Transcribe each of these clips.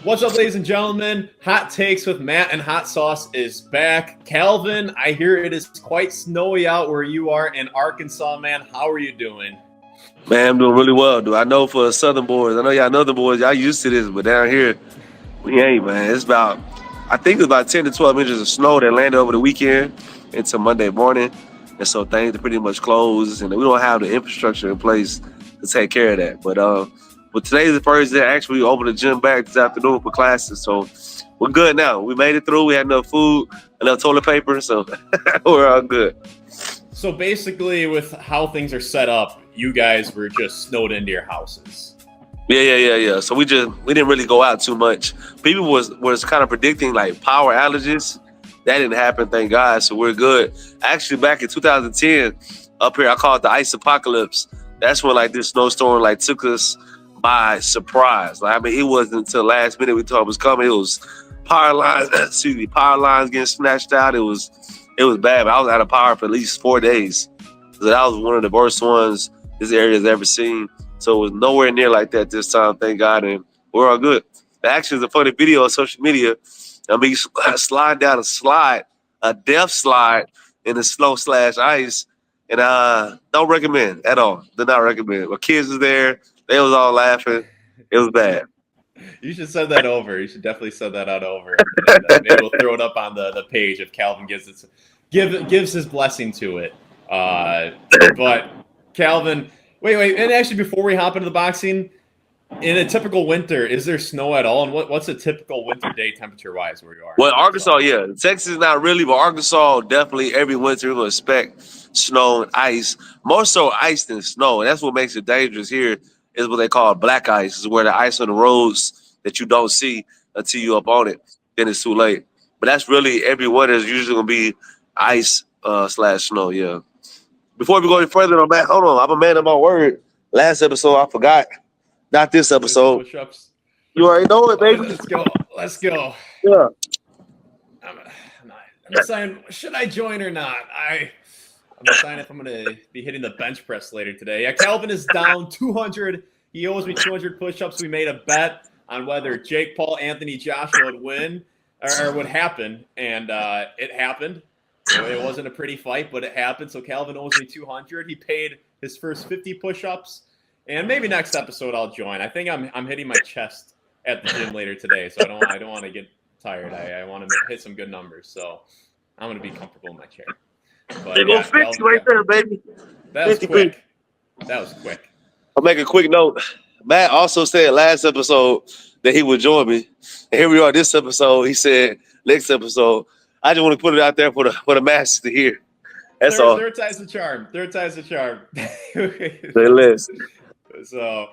What's up, ladies and gentlemen? Hot Takes with Matt and Hot Sauce is back. Kalvin, I hear it is quite snowy out where you are in Arkansas, man. How are you doing? Man, I'm doing really well, dude. I know for Southern boys, I know y'all Northern boys, y'all used to this, but down here, we ain't, man. I think it's about 10 to 12 inches of snow that landed over the weekend into Monday morning. And so things are pretty much closed, and we don't have the infrastructure in place to take care of that. But today's the first day actually we opened the gym back this afternoon for classes. So we're good now. We made it through. We had enough food, enough toilet paper, so we're all good. So basically, with how things are set up, you guys were just snowed into your houses. Yeah. So we didn't really go out too much. People was kind of predicting like power outages. That didn't happen, thank God. So we're good. Actually, back in 2010, up here, I call it the ice apocalypse. That's when like this snowstorm like took us by surprise. Like, I mean, it wasn't until last minute we thought it was coming. It was power lines, power lines getting snatched out. It was bad. But I was out of power for at least 4 days. So that was one of the worst ones this area has ever seen. So it was nowhere near like that this time, thank God, and we're all good. Actually, it's a funny video on social media. I mean, slide down a death slide in the snow/ice, and don't recommend at all. Do not recommend. My kids was there; they was all laughing. It was bad. You should send that over. You should definitely send that out over. And, maybe we'll throw it up on the page if Kalvin gives his blessing to it. But Kalvin, wait, and actually, before we hop into the boxing, in a typical winter, is there snow at all? And what's a typical winter day temperature wise where you are? Well, Arkansas, yeah. Texas, not really, but Arkansas, definitely every winter we're going to expect snow and ice. More so ice than snow. And that's what makes it dangerous here is what they call black ice. Is where the ice on the roads that you don't see until you're up on it. Then it's too late. But that's really every winter is usually going to be ice / snow, yeah. Before we go any further on that, hold on. I'm a man of my word. Last episode, I forgot. Not this episode. Push-ups. You already know it, baby. Let's go. Yeah. I'm deciding, should I join or not? I'm deciding if I'm going to be hitting the bench press later today. Yeah, Kalvin is down 200. He owes me 200 push-ups. We made a bet on whether Jake Paul, Anthony Joshua would win or would happen, and it happened. It wasn't a pretty fight, but it happened. So Kalvin owes me 200. He paid his first 50 push-ups. And maybe next episode I'll join. I think I'm hitting my chest at the gym later today, so I don't want to get tired. I want to hit some good numbers, so I'm going to be comfortable in my chair. But There go 50 right there, baby. That was quick. That was quick. I'll make a quick note. Matt also said last episode that he would join me, and here we are. This episode, he said next episode. I just want to put it out there for the masses to hear. That's all. Third time's the charm. Say less. So,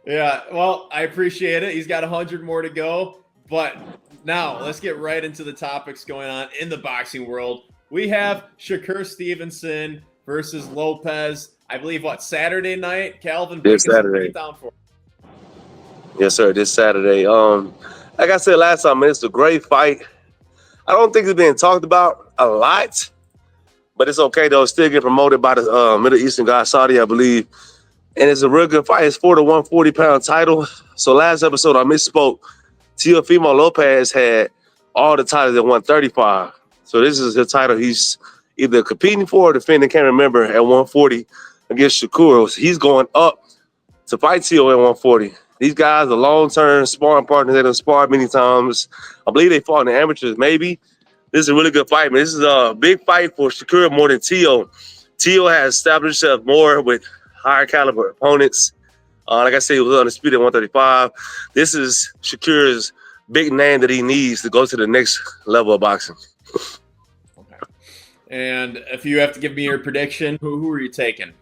yeah, well, I appreciate it. He's got 100 more to go. But now let's get right into the topics going on in the boxing world. We have Shakur Stevenson versus Lopez. I believe, Saturday night? Kalvin, this Saturday. Down for. Yes, sir, this Saturday. Like I said last time, it's a great fight. I don't think it's being talked about a lot, but it's okay, though. It's still getting promoted by the Middle Eastern guy, Saudi, I believe. And it's a real good fight. It's for the 140-pound title. So last episode, I misspoke. Teofimo Lopez had all the titles at 135. So this is the title he's either competing for or defending, can't remember, at 140 against Shakur. So he's going up to fight Teo at 140. These guys are long-term sparring partners. They've sparred many times. I believe they fought in the amateurs, maybe. This is a really good fight, man. This is a big fight for Shakur more than Teo. Teo has established himself more with higher caliber opponents. Like I said, he was undisputed at 135. This is Shakur's big name that he needs to go to the next level of boxing. Okay. And if you have to give me your prediction, who are you taking?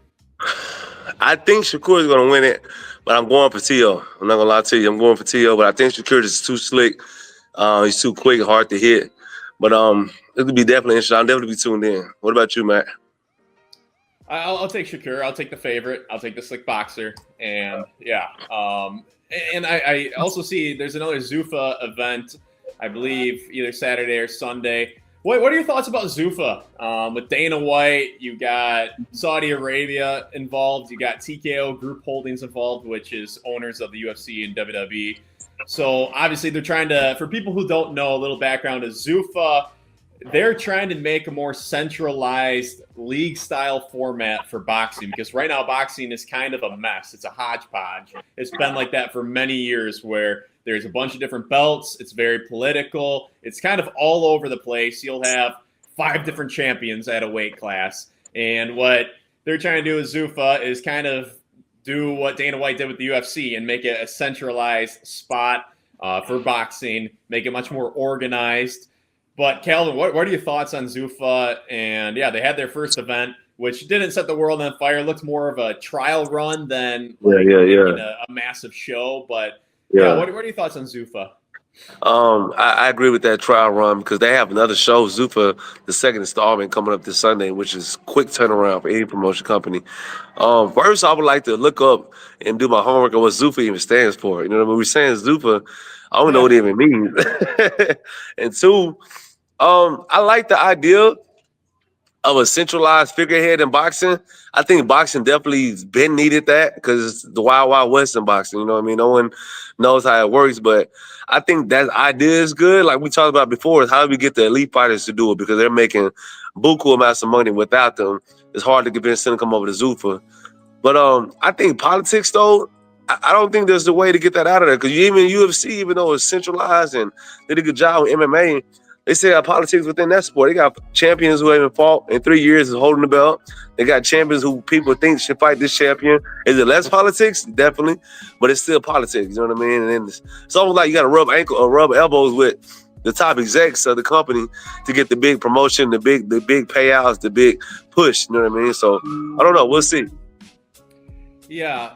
I think Shakur is going to win it, but I'm going for Teo. I'm not going to lie to you. I'm going for Teo, but I think Shakur is too slick. He's too quick, hard to hit. But it'll be definitely interesting. I'll definitely be tuned in. What about you, Matt? I'll take Shakur. I'll take the favorite. I'll take the slick boxer. And yeah. And I also see there's another Zuffa event, I believe, either Saturday or Sunday. What are your thoughts about Zuffa? With Dana White, you got Saudi Arabia involved. You got TKO Group Holdings involved, which is owners of the UFC and WWE. So obviously they're trying to, for people who don't know, a little background is Zuffa. They're trying to make a more centralized league style format for boxing because right now boxing is kind of a mess. It's a hodgepodge. It's been like that for many years where there's a bunch of different belts. It's very political. It's kind of all over the place. You'll have 5 different champions at a weight class. And what they're trying to do with Zuffa is kind of do what Dana White did with the UFC and make it a centralized spot for boxing, make it much more organized. But Kalvin, what are your thoughts on Zuffa? And yeah, they had their first event, which didn't set the world on fire. It looked more of a trial run than a massive show. But yeah, what are your thoughts on Zuffa? I agree with that trial run because they have another show, Zuffa, the second installment, coming up this Sunday, which is quick turnaround for any promotion company. First, I would like to look up and do my homework on what Zuffa even stands for. You know what I mean? We're saying Zuffa, I don't know what it even means. And two, I like the idea of a centralized figurehead in boxing. I think boxing definitely has been needed that because it's the wild, wild west in boxing. You know what I mean? No one knows how it works, but I think that idea is good. Like we talked about before, is how do we get the elite fighters to do it because they're making buku amounts of money without them. It's hard to convince them to come over to Zuffa. But I think politics, though, I don't think there's a way to get that out of there because even UFC, even though it's centralized and did a good job with MMA, they still got politics within that sport. They got champions who haven't fought in 3 years is holding the belt. They got champions who people think should fight this champion. Is it less politics? Definitely. But it's still politics, you know what I mean? And then it's almost like you got to rub elbows with the top execs of the company to get the big promotion, the big payouts, the big push, you know what I mean? So I don't know. We'll see. Yeah.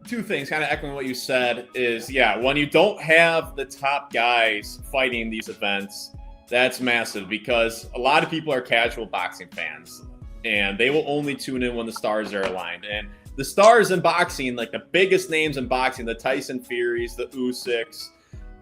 2 things, kind of echoing what you said, is when you don't have the top guys fighting these events, that's massive because a lot of people are casual boxing fans and they will only tune in when the stars are aligned. And the stars in boxing, like the biggest names in boxing, the Tyson Furies, the Usyks,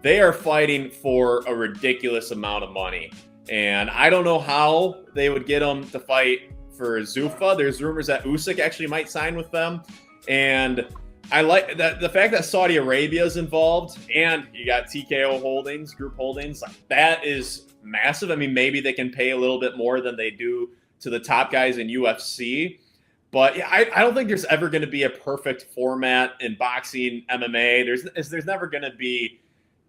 they are fighting for a ridiculous amount of money. And I don't know how they would get them to fight for Zuffa. There's rumors that Usyk actually might sign with them. And I like that the fact that Saudi Arabia is involved and you got TKO Holdings, Group Holdings, like that is massive. I mean, maybe they can pay a little bit more than they do to the top guys in UFC. But yeah, I don't think there's ever going to be a perfect format in boxing, MMA. There's never going to be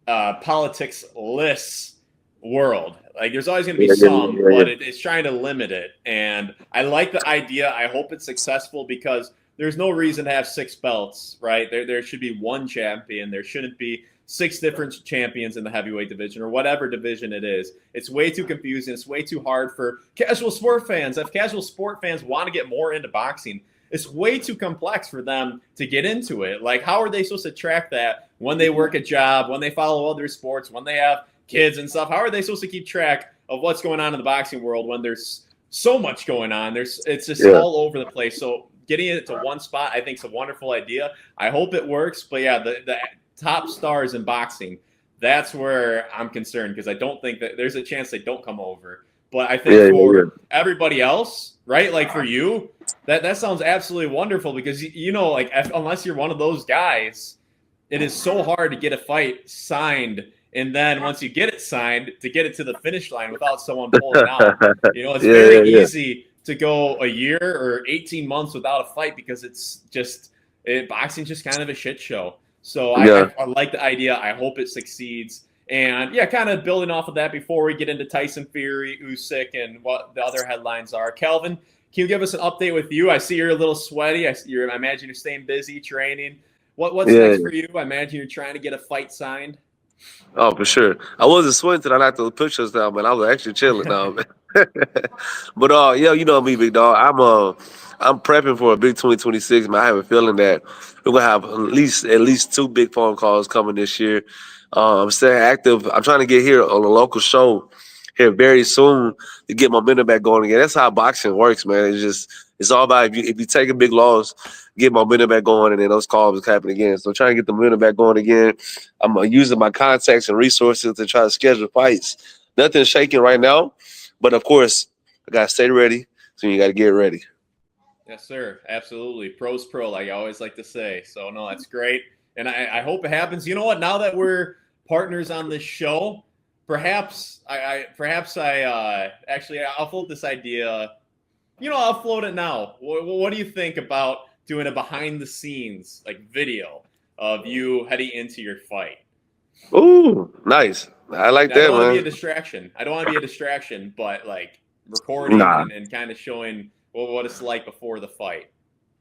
politics-less world. Like there's always going to be some, but it's trying to limit it. And I like the idea. I hope it's successful because there's no reason to have 6 belts, right? There should be 1 champion. There shouldn't be 6 different champions in the heavyweight division or whatever division it is. It's way too confusing. It's way too hard for casual sport fans. If casual sport fans want to get more into boxing, it's way too complex for them to get into it. Like, how are they supposed to track that when they work a job, when they follow other sports, when they have kids and stuff? How are they supposed to keep track of what's going on in the boxing world when there's so much going on? It's just all over the place. So getting it to one spot, I think, is a wonderful idea. I hope it works. But yeah, the top stars in boxing, that's where I'm concerned because I don't think that there's a chance they don't come over. But I think for everybody else, right, like for you, that sounds absolutely wonderful because, you know, like unless you're one of those guys, it is so hard to get a fight signed. And then once you get it signed, to get it to the finish line without someone pulling out. You know, it's very easy to go a year or 18 months without a fight because it's just boxing's just kind of a shit show. So I like the idea. I hope it succeeds. And yeah, kind of building off of that before we get into Tyson Fury, Usyk, and what the other headlines are. Kalvin, can you give us an update with you? I see you're a little sweaty. I imagine you're staying busy training. What's next for you? I imagine you're trying to get a fight signed. Oh, for sure. I wasn't sweating till I knocked those push-ups down, man. I was actually chilling now, man. But yeah, you know me, big dog. I'm prepping for a big 2026, man. I have a feeling that we're gonna have at least 2 big phone calls coming this year. I'm staying active. I'm trying to get here on a local show here very soon to get momentum back going again. That's how boxing works, man. It's all about if you take a big loss, get momentum back going, and then those calls will happen again. So trying to get the momentum back going again. I'm using my contacts and resources to try to schedule fights. Nothing's shaking right now, but of course, I gotta stay ready. So you gotta get ready. Yes, sir. Absolutely. Pro's pro, like I always like to say. So no, that's great. and I hope it happens. You know what? Now that we're partners on this show, perhaps actually I'll float this idea. I'll float it now. What do you think about doing a behind the scenes like video of you heading into your fight? Ooh, nice. I like I that, don't want to be a man. distraction. I don't want to be a distraction, but like recording Nah, and kind of showing what it's like before the fight.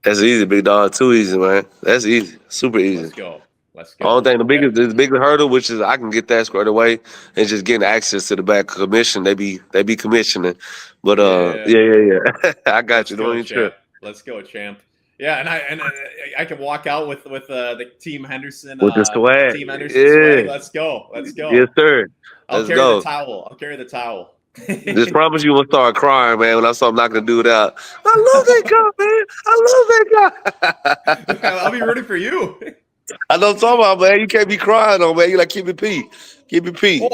that's easy, big dog. Too easy, man. That's easy. Super easy. Let's go. Let's Only go. thing, Yeah. the biggest hurdle, which is I can get that squared away, and just getting access to the back commission. They be commissioning, but Yeah. yeah. I got Let's you. Don't go, even trip. champ. Let's go, champ. Yeah, and I can walk out with the Team Henderson With the swag, Team Henderson swag. yeah, Let's go. Let's yes, go. sir. I'll Let's carry the go. towel. I'll carry the towel. Just promise you won't start crying, man, when I saw I'm not gonna do that. I love that guy, man. I love that I'll guy. be rooting for you. I know what I'm talking about, man. You can't be crying though, man. You like keep it P. Keep it P.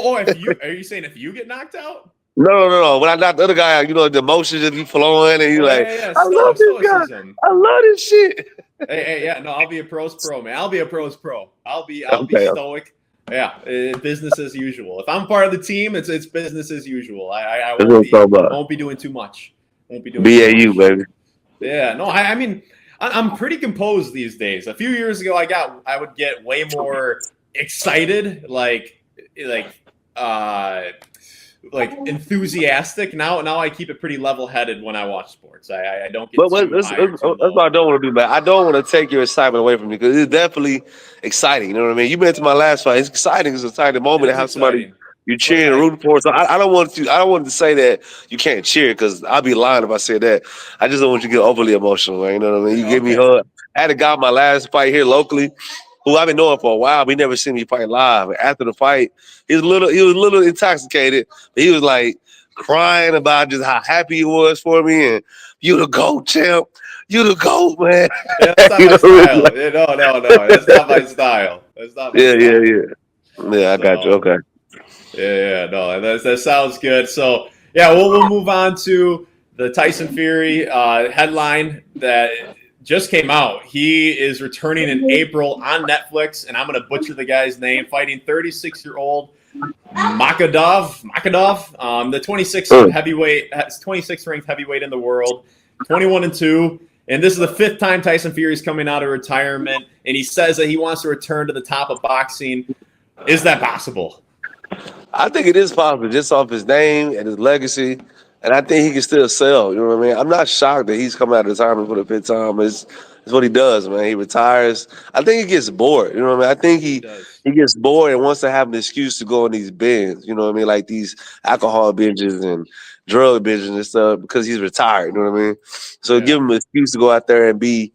Are you saying if you get knocked out? No. When I knock the other guy out, the emotions just be flowing and you Oh like, yeah. I love this guy. Stoicism. I love this shit. Hey, yeah, no, I'll be a pros pro, man. I'll be a pros pro. I'll be Okay. stoic. Yeah, business as usual. If I'm part of the team, it's business as usual. I That's what I'm talking about. won't be doing too much. Won't be doing too BAU, much. baby. Yeah, no, I mean, I'm pretty composed these days. A few years ago, I would get way more excited, like enthusiastic. Now I keep it pretty level headed when I watch sports. I don't get But too that's high or too what low. I don't want to do, man. I don't want to take your excitement away from you because it's definitely exciting. You know what I mean? You've been to my last fight. It's exciting. It's an exciting It moment to is have somebody exciting. you're But cheering and rooting for. So I don't want to. I don't want to say that you can't cheer because I'd be lying if I said that. I just don't want you to get overly emotional. Man. You know what I mean? You give me okay. hug. I had a guy in my last fight here locally who I've been knowing for a while. But he never seen me fight live. After the fight, he was a little intoxicated. But he was like crying about just how happy he was for me and you the GOAT, champ. You the GOAT, man. Yeah, that's not You my know, style. Yeah, no. That's not my style. That's not my yeah. style. Yeah, I got you. So Okay. no, that sounds good. So yeah, we'll move on to the Tyson Fury headline that just came out. He is returning in April on Netflix, and I'm going to butcher the guy's name. Fighting 36-year-old Makadov, the 26th ranked heavyweight in the world, 21-2. And this is the 5th time Tyson Fury is coming out of retirement, and he says that he wants to return to the top of boxing. Is that possible? I think it is possible just off his name and his legacy. And I think he can still sell. You know what I mean? I'm not shocked that he's coming out of retirement for the 5th time. It's what he does, man. He retires. I think he gets bored. You know what I mean? I think He he does. he gets bored and wants to have an excuse to go on these binges. You know what I mean? Like these alcohol binges and drug binges and stuff because he's retired. You know what I mean? So Yeah. give him an excuse to go out there and be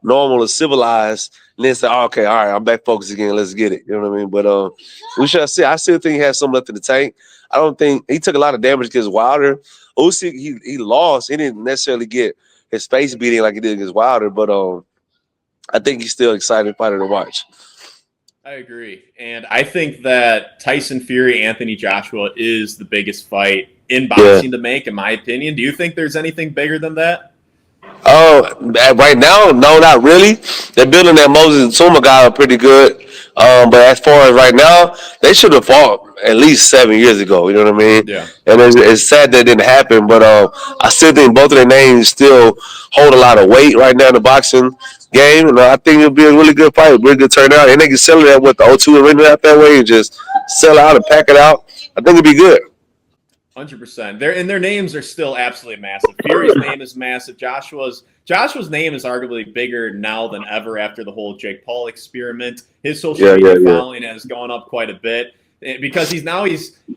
normal or civilized, and then say, oh, okay, all right, I'm back focused again. Let's get it. You know what I mean? But we shall see. I still think he has some left in the tank. I don't think he took a lot of damage against Wilder. Usyk, he lost. He didn't necessarily get his face beating like he did against Wilder, but I think he's still exciting fighter to watch. I agree. And I think that Tyson Fury, Anthony Joshua is the biggest fight in Yeah. boxing to make, in my opinion. Do you think there's anything bigger than that? Oh, right now, no, not really. They're building that Moses Zuma guy up pretty good. But as far as right now, they should have fought at least 7 years ago. You know what I mean? Yeah. And it's sad that didn't happen. But I still think both of their names still hold a lot of weight right now in the boxing game. And I think it'll be a really good fight, really good turnout. And they can sell it at what the O2 Arena out that way and just sell out and pack it out. I think it'll be good. 100%. Their names are still absolutely massive. Fury's name is massive. Joshua's name is arguably bigger now than ever after the whole Jake Paul experiment. His social media following has gone up quite a bit because he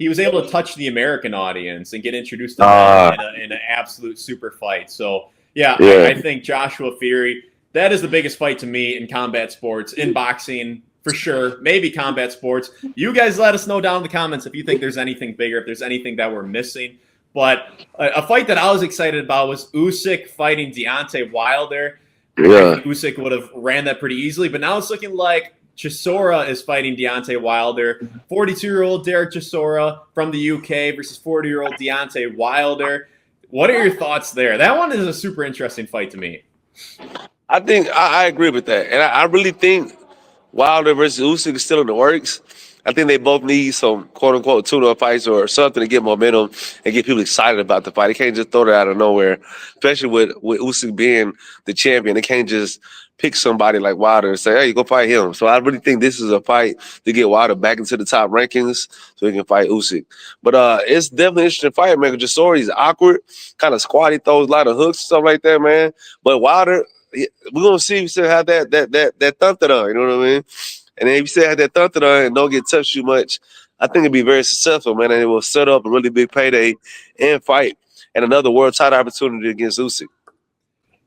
was able to touch the American audience and get introduced to them in an absolute super fight. So yeah. I think Joshua Fury, that is the biggest fight to me in combat sports, in boxing. For sure. Maybe combat sports. You guys let us know down in the comments if you think there's anything bigger, if there's anything that we're missing. But a fight that I was excited about was Usyk fighting Deontay Wilder. Yeah. I think Usyk would have ran that pretty easily, but now it's looking like Chisora is fighting Deontay Wilder. 42-year-old Derek Chisora from the UK versus 40-year-old Deontay Wilder. What are your thoughts there? That one is a super interesting fight to me. I think I agree with that. And I really think Wilder versus Usyk is still in the works. I think they both need some quote unquote tune-up fights or something to get momentum and get people excited about the fight. They can't just throw it out of nowhere, especially with Usyk being the champion. They can't just pick somebody like Wilder and say, "Hey, go fight him." So I really think this is a fight to get Wilder back into the top rankings so he can fight Usyk. But it's definitely an interesting fight, man. Chisora, he's awkward, kind of squatty, throws a lot of hooks and stuff like that, man. But Wilder, we're gonna see if he still have that thump on, you know what I mean? And then if you still have that thump on and don't get touched too much, I think it'd be very successful, man. And it will set up a really big payday and fight and another world title opportunity against Usyk.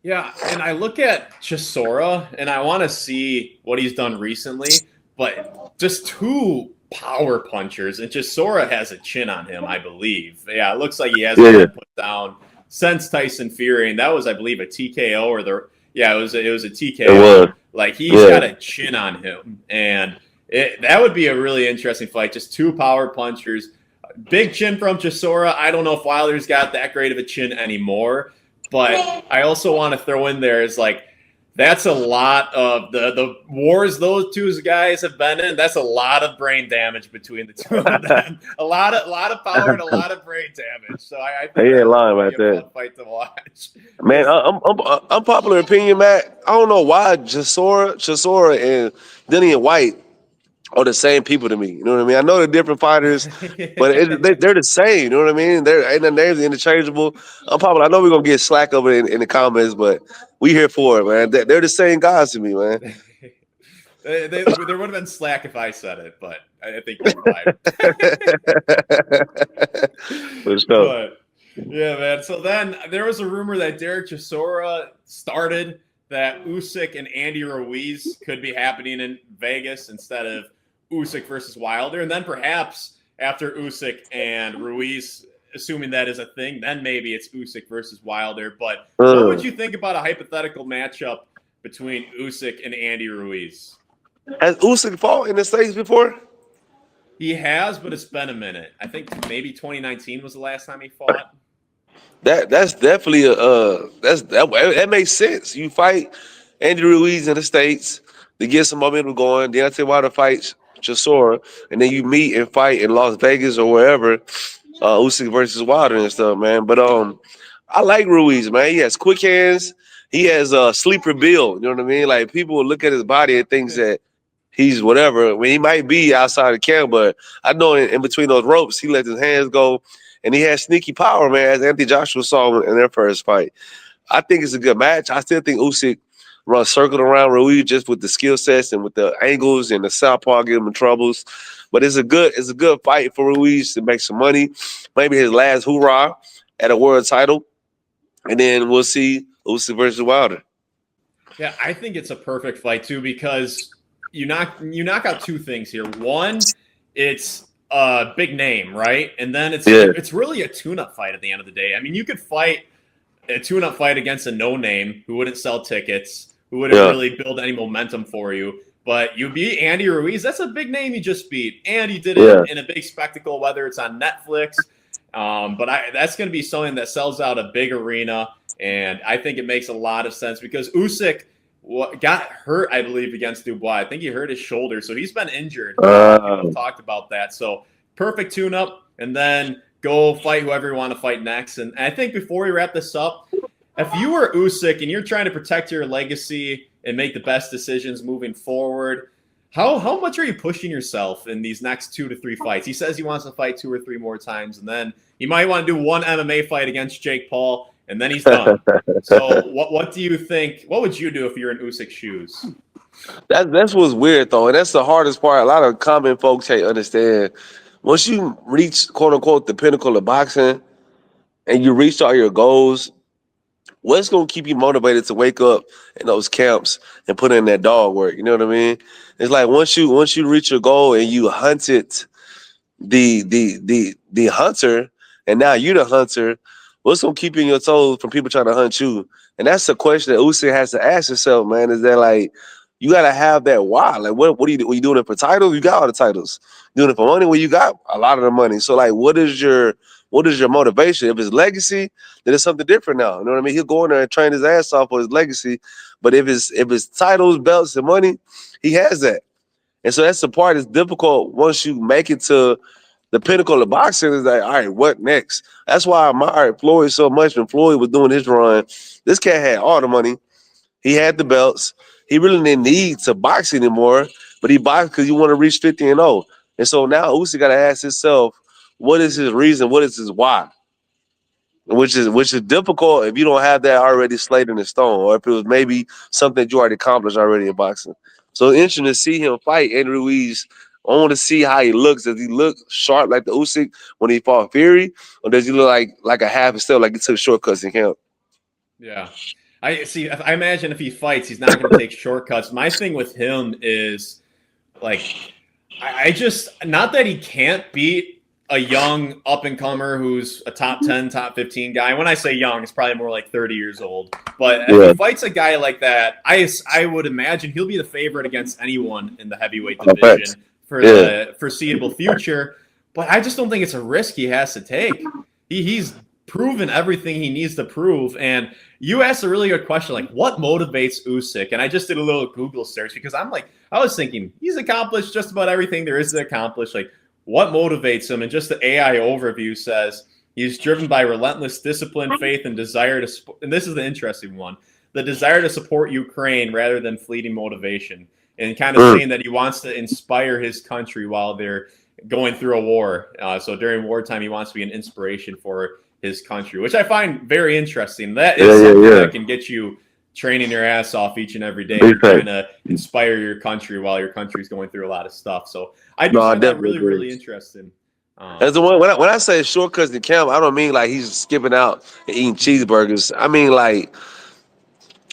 Yeah, and I look at Chisora, and I want to see what he's done recently, but just two power punchers, and Chisora has a chin on him, I believe. Yeah, it looks like he hasn't been put down since Tyson Fury, and that was, I believe, a TKO or it was a TKO. Like he's got a chin on him, and that would be a really interesting fight. Just two power punchers, big chin from Chisora. I don't know if Wilder's got that great of a chin anymore. But I also want to throw in there is like that's a lot of the wars those two guys have been in. That's a lot of brain damage between the two of them. a lot of power and a lot of brain damage. So I think ain't lying about that. Fun fight to watch. Man, unpopular opinion, Matt. I don't know why Chisora and Dillian White are the same people to me. You know what I mean? I know they're different fighters, but they're the same. You know what I mean? And the names are interchangeable. Unpopular. I know we're gonna get slack over in the comments, but we here for it, man. They're the same guys to me, man. there would have been slack if I said it, but I think you're right. For sure. But, yeah, man. So then there was a rumor that Derek Chisora started that Usyk and Andy Ruiz could be happening in Vegas instead of Usyk versus Wilder. And then perhaps after Usyk and Ruiz, assuming that is a thing, then maybe it's Usyk versus Wilder. But what would you think about a hypothetical matchup between Usyk and Andy Ruiz? Has Usyk fought in the States before? He has, but it's been a minute. I think maybe 2019 was the last time he fought. That's definitely that makes sense. You fight Andy Ruiz in the States to get some momentum going. Deontay Wilder fights Chisora, and then you meet and fight in Las Vegas or wherever, Usyk versus Wilder and stuff, man. But I like Ruiz, man. He has quick hands. He has a sleeper build. You know what I mean? Like people will look at his body and think that he's whatever. I mean, he might be outside the camp, but I know in between those ropes, he lets his hands go, and he has sneaky power, man. As Anthony Joshua saw in their first fight, I think it's a good match. I still think Usyk run circle around Ruiz just with the skill sets and with the angles and the southpaw give him troubles. But it's a good fight for Ruiz to make some money. Maybe his last hoorah at a world title. And then we'll see Usyk versus Wilder. Yeah, I think it's a perfect fight too because you knock out two things here. One, it's a big name, right? And then it's really a tune-up fight at the end of the day. I mean, you could fight a tune-up fight against a no-name who wouldn't sell tickets, who wouldn't really build any momentum for you. But you beat Andy Ruiz. That's a big name you just beat. And you did it in a big spectacle, whether it's on Netflix. But that's going to be something that sells out a big arena. And I think it makes a lot of sense because Usyk got hurt, I believe, against Dubois. I think he hurt his shoulder. So he's been injured. People talked about that. So perfect tune-up. And then go fight whoever you want to fight next. And I think before we wrap this up, if you were Usyk and you're trying to protect your legacy and make the best decisions moving forward, how much are you pushing yourself in these next 2 to 3 fights? He says he wants to fight 2 or 3 more times, and then he might want to do one MMA fight against Jake Paul, and then he's done. So what do you think? What would you do if you're in Usyk's shoes? That's what's weird, though, and that's the hardest part. A lot of common folks can't understand. Once you reach, quote-unquote, the pinnacle of boxing and you reach all your goals, what's going to keep you motivated to wake up in those camps and put in that dog work? You know what I mean? It's like once you reach your goal and you hunted the hunter, and now you're the hunter, what's going to keep you in your toes from people trying to hunt you? And that's the question that Usyk has to ask himself, man, is that like, you got to have that why. Like, what are you doing? Are you doing it for titles? You got all the titles. Doing it for money? Well, you got a lot of the money. So, like, what is your motivation? If it's legacy, then it's something different now. You know what I mean? He'll go in there and train his ass off for his legacy. But if it's titles, belts, and money, he has that. And so that's the part that's difficult once you make it to the pinnacle of boxing. Is like, all right, what next? That's why I admired Floyd so much when Floyd was doing his run. This cat had all the money. He had the belts. He really didn't need to box anymore, but he boxed because he wanted to reach 50-0. And so now Usyk got to ask himself, what is his reason? What is his why? Which is difficult if you don't have that already slated in stone, or if it was maybe something that you already accomplished already in boxing. So it's interesting to see him fight Andy Ruiz. I want to see how he looks. Does he look sharp like the Usyk when he fought Fury, or does he look like a half a step, like he took shortcuts in camp? Yeah. I see. I imagine if he fights, he's not going to take shortcuts. My thing with him is like, I just, not that he can't beat a young up and comer who's a top 10, top 15 guy. When I say young, it's probably more like 30 years old. But if he fights a guy like that, I would imagine he'll be the favorite against anyone in the heavyweight division for the foreseeable future. But I just don't think it's a risk he has to take. He's proven everything he needs to prove. And you asked a really good question, like what motivates Usyk? And I just did a little Google search because I was thinking he's accomplished just about everything there is to accomplish. Like what motivates him? And just the AI overview says he's driven by relentless discipline, faith, and desire to. And this is the interesting one: the desire to support Ukraine rather than fleeting motivation, and kind of saying that he wants to inspire his country while they're going through a war. So during wartime, he wants to be an inspiration for his country, which I find very interesting. That is something that can get you training your ass off each and every day, trying to inspire your country while your country's going through a lot of stuff. So I do find that really, really interesting. As the one when I say shortcuts to camp, I don't mean like he's skipping out and eating cheeseburgers. I mean like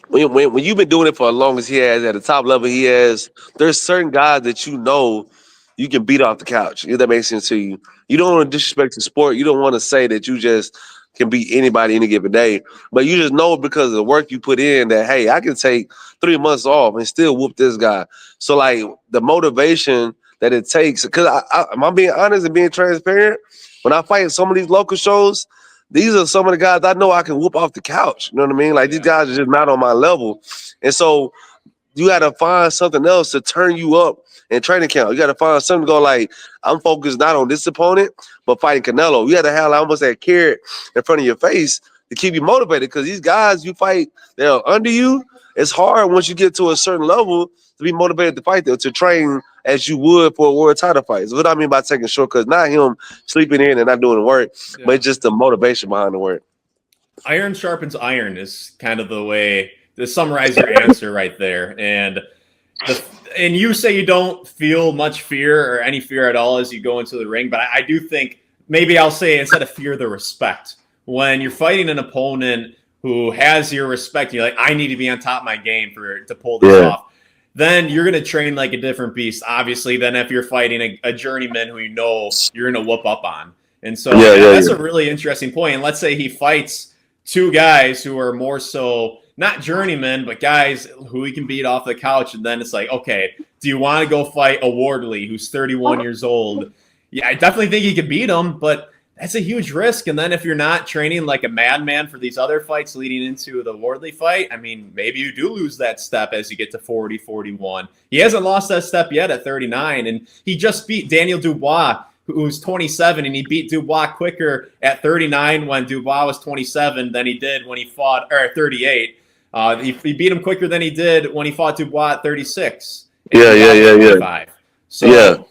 when you've been doing it for as long as he has at the top level he has, there's certain guys that you can beat off the couch. If that makes sense to you. You don't want to disrespect the sport. You don't want to say that you just can beat anybody any given day. But you just know because of the work you put in that, hey, I can take 3 months off and still whoop this guy. So, like, the motivation that it takes, because I'm being honest and being transparent, when I fight some of these local shows, these are some of the guys I know I can whoop off the couch. You know what I mean? Like, these guys are just not on my level. And so you got to find something else to turn you up in training camp. You got to find something to go like, I'm focused not on this opponent, but fighting Canelo. You got to have almost that carrot in front of your face to keep you motivated because these guys you fight, they're under you. It's hard once you get to a certain level to be motivated to fight them, to train as you would for a world title fight. So what I mean by taking shortcuts, not him sleeping in and not doing the work, but it's just the motivation behind the work. Iron sharpens iron is kind of the way to summarize your answer right there. And you say you don't feel much fear or any fear at all as you go into the ring, but I do think maybe I'll say instead of fear, the respect. When you're fighting an opponent who has your respect, you're like, I need to be on top of my game to pull this off. Then you're going to train like a different beast, obviously, than if you're fighting a journeyman who you know you're going to whoop up on. And so that's a really interesting point. And let's say he fights two guys who are more so not journeymen, but guys who he can beat off the couch. And then it's like, okay, do you want to go fight a Wardley who's 31 years old? Yeah, I definitely think he could beat him, but that's a huge risk. And then if you're not training like a madman for these other fights leading into the Wardley fight, I mean, maybe you do lose that step as you get to 40, 41. He hasn't lost that step yet at 39. And he just beat Daniel Dubois, who's 27, and he beat Dubois quicker at 39 when Dubois was 27 than he did when he fought, or 38. He beat him quicker than he did when he fought Dubois at 36. Yeah. So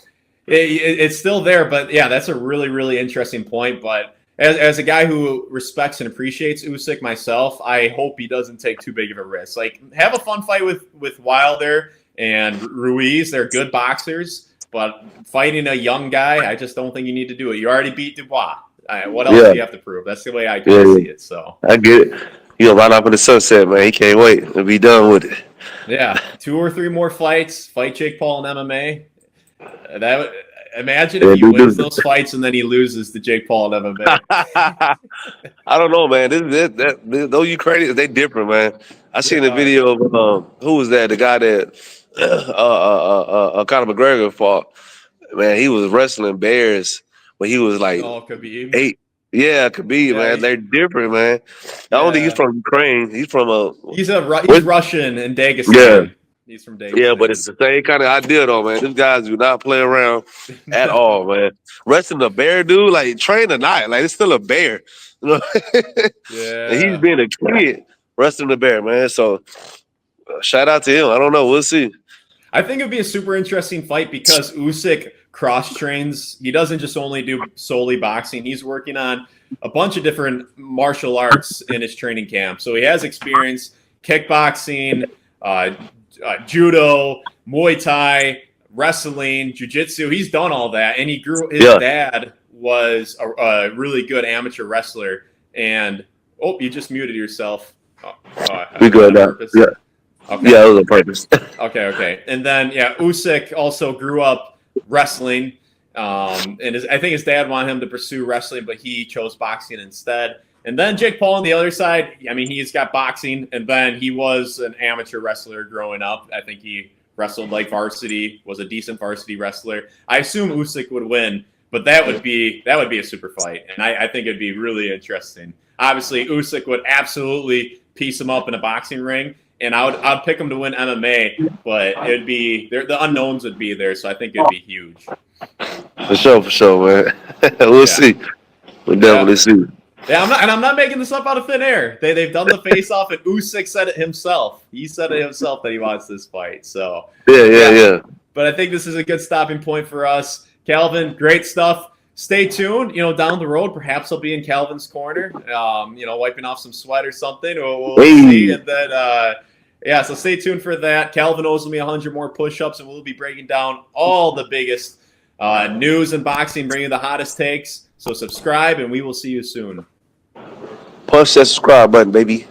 it's still there, but yeah, that's a really, really interesting point. But as a guy who respects and appreciates Usyk myself, I hope he doesn't take too big of a risk. Like, have a fun fight with Wilder and Ruiz. They're good boxers. But fighting a young guy, I just don't think you need to do it. You already beat Dubois. What else do you have to prove? That's the way I can see it. So I get it. You'll run off in the sunset, man. He can't wait to be done with it. Yeah, 2 or 3 more fights. Fight Jake Paul in MMA. Imagine if he wins those fights and then he loses to Jake Paul in MMA. I don't know, man. Those Ukrainians, they different, man. I seen a video of who was that? The guy that Conor McGregor fought. Man, he was wrestling bears when he was like Khabib. 8. Yeah, Khabib, man. They're different, man. I don't think he's from Ukraine. He's from He's Russian and Dagestan. He's from Davidson. Yeah, but it's the same kind of idea, though, man. These guys do not play around at all, man. Wrestling a bear, dude, like train or not, like it's still a bear. You know? Yeah. And he's being a kid wrestling the bear, man. So shout out to him. I don't know. We'll see. I think it'd be a super interesting fight because Usyk cross trains. He doesn't just only do solely boxing. He's working on a bunch of different martial arts in his training camp. So he has experience kickboxing, judo, Muay Thai, wrestling, jiu-jitsu. He's done all that. And his dad was a really good amateur wrestler. And, you just muted yourself. We good now. Yeah. Okay. Yeah, it was on purpose. Okay. And then, Usyk also grew up wrestling. And I think his dad wanted him to pursue wrestling, but he chose boxing instead. And then Jake Paul on the other side, I mean, he's got boxing, and then he was an amateur wrestler growing up. I think he wrestled like varsity, was a decent varsity wrestler. I assume Usyk would win, but that would be a super fight, and I think it'd be really interesting. Obviously, Usyk would absolutely piece him up in a boxing ring, and I'd pick him to win MMA, but it'd be the unknowns would be there, so I think it'd be huge. For sure, man. We'll see. We'll definitely see. Yeah, I'm not making this up out of thin air. They've done the face-off, and Usyk said it himself. He said it himself that he wants this fight. So yeah. But I think this is a good stopping point for us. Kalvin, great stuff. Stay tuned. Down the road, perhaps I'll be in Kalvin's corner. Wiping off some sweat or something. We'll see. And then, so stay tuned for that. Kalvin owes me 100 more push-ups, and we'll be breaking down all the biggest news in boxing, bringing the hottest takes. So subscribe, and we will see you soon. Push that subscribe button, baby.